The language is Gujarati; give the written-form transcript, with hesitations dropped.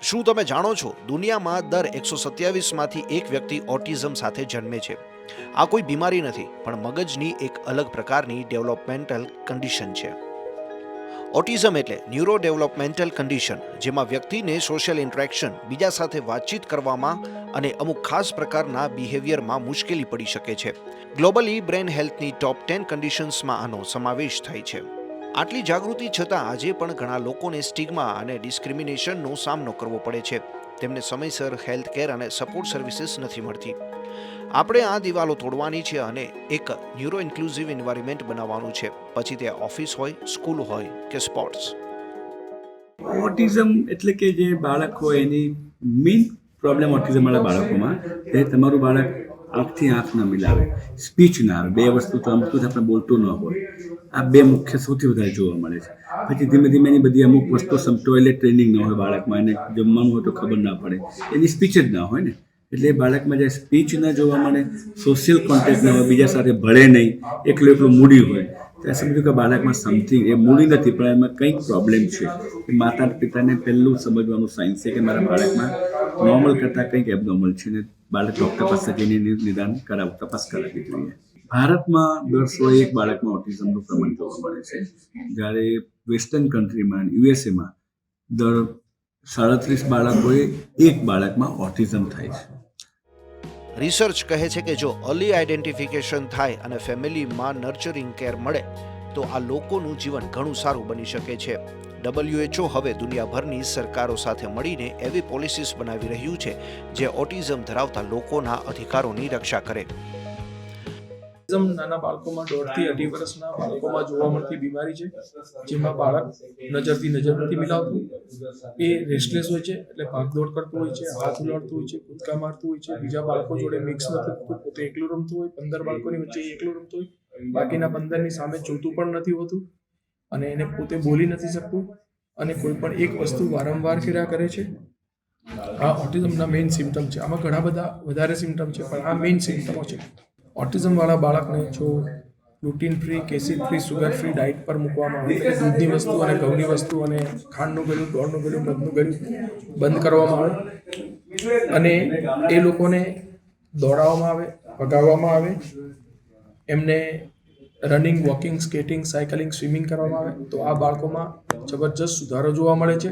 શું તમે જાણો છો, દુનિયામાં દર 127માંથી એક વ્યક્તિ ઓટિઝમ સાથે જન્મે છે. આ કોઈ બીમારી નથી, પણ મગજની એક અલગ પ્રકારની ડેવલપમેન્ટલ કન્ડિશન છે. ઓટિઝમ એટલે ન્યુરો ડેવલપમેન્ટલ કન્ડિશન, જેમાં વ્યક્તિને સોશિયલ ઇન્ટરેક્શન, બીજા સાથે વાતચીત કરવામાં અને અમુક ખાસ પ્રકારના બિહેવિયરમાં મુશ્કેલી પડી શકે છે. ગ્લોબલી બ્રેન હેલ્થની ટોપ 10 કન્ડિશન્સમાં આનો સમાવેશ થાય છે. આટલી જાગૃતિ છતાં આજે પણ ઘણા લોકોને સ્ટિગ્મા અને ડિસ્ક્રિમિનેશનનો સામનો કરવો પડે છે. તેમને સમયસર હેલ્થ કેર અને સપોર્ટ સર્વિસીસ નથી મળતી. આપણે આ દિવાલો તોડવાની છે અને એક ન્યુરો ઇન્ક્લુઝિવ એન્વાયરમેન્ટ બનાવવાનું છે, પછી તે ઓફિસ હોય, સ્કૂલ હોય કે સ્પોર્ટ્સ. ઓટિઝમ એટલે કે જે બાળક હોય એની મેઇન પ્રોબ્લેમ ઓટિઝમવાળા બાળકોમાં એ તમારું બાળક આંખથી આંખ ન મિલાવે, સ્પીચ ના આવે, બે વસ્તુ તો અમુક આપણે બોલતું ન હોય. આ બે મુખ્ય સૌથી વધારે જોવા મળે છે. પછી ધીમે ધીમે એની બધી અમુક વસ્તુ ટોયલેટ ટ્રેનિંગ ન હોય બાળકમાં, એને જમવાનું હોય તો ખબર ના પડે, એની સ્પીચ જ ના હોય ને. એટલે એ બાળકમાં જે સ્પીચ ન જોવા મળે, સોશિયલ કોન્ટેક્ટ ન હોય, બીજા સાથે ભળે નહીં, એકલું મૂડી હોય, તો સમજો કે બાળકમાં સમથિંગ એ મૂડી નથી પણ એમાં કંઈક પ્રોબ્લેમ છે. માતા પિતાને પહેલું સમજવાનું સાયન્સ છે કે મારા બાળકમાં નોર્મલ કરતાં કંઈક એબનોર્મલ છે ને બાળક ડૉક્ટર પાસે જઈને નિદાન કરાવવું, તપાસ કરાવવી જોઈએ. ભારતમાં દર 101 બાળકમાં ઓટિઝમનું પ્રમાણ જોવા મળે છે, જ્યારે વેસ્ટર્ન કન્ટ્રીમાં યુએસએમાં દર 37 બાળકોએ એક બાળકમાં ઓટિઝમ થાય છે. રિસર્ચ કહે છે કે જો અર્લી આઈડેન્ટિફિકેશન થાય અને ફેમિલીમાં નર્ચરિંગ કેર મળે તો આ લોકોનું જીવન ઘણું સારું બની શકે છે. WHO હવે દુનિયાભરની સરકારો સાથે મળીને એવી પોલિસીસ બનાવી રહ્યું છે જે ઓટિઝમ ધરાવતા લોકોના અધિકારોની રક્ષા કરે. ઓટિઝમ નાના બાળકોમાં 1.5 થી 2 વર્ષના બાળકોમાં જોવા મળતી બીમારી છે, જેમાં બાળક નજરથી નજર નથી મિલાવતું, એ રેસ્ટલેસ હોય છે, એટલે ભાગદોડ કરતું હોય છે, હાથ ઉલાળતું હોય છે, કૂદકા મારતું હોય છે, બીજા બાળકો જોડે મિક્સ નથી થતું, પોતે એકલું રમતું હોય, 15 બાળકોની વચ્ચે એકલું રમતું હોય, બાકીના 15ની સામે જોતું પણ નથી હોતું, અને એને પોતે બોલી નથી શકતું, અને કોઈ પણ એક વસ્તુ વારંવાર કર્યા કરે છે. આ ઓટિઝમના મેઇન સિમ્ટમ છે. આમાં ઘણા બધા વધારે સિમ્ટમ છે, પણ આ મેઇન સિમ્ટમો છે. ઓટિઝમવાળા બાળકને જો ગ્લુટીન free, casein free, sugar free diet પર મૂકવામાં આવે, એટલે દૂધની વસ્તુ અને ઘઉંની વસ્તુ અને ખાંડનું ગળ્યું, ગોળનું ગળ્યું, મધનું ગળ્યું બંધ કરવામાં આવે, અને એ લોકોને દોડાવવામાં આવે, ભગાવવામાં આવે, એમને running, walking, skating, cycling, swimming કરવામાં આવે, તો આ બાળકોમાં જબરજસ્ત સુધારો જોવા મળે છે.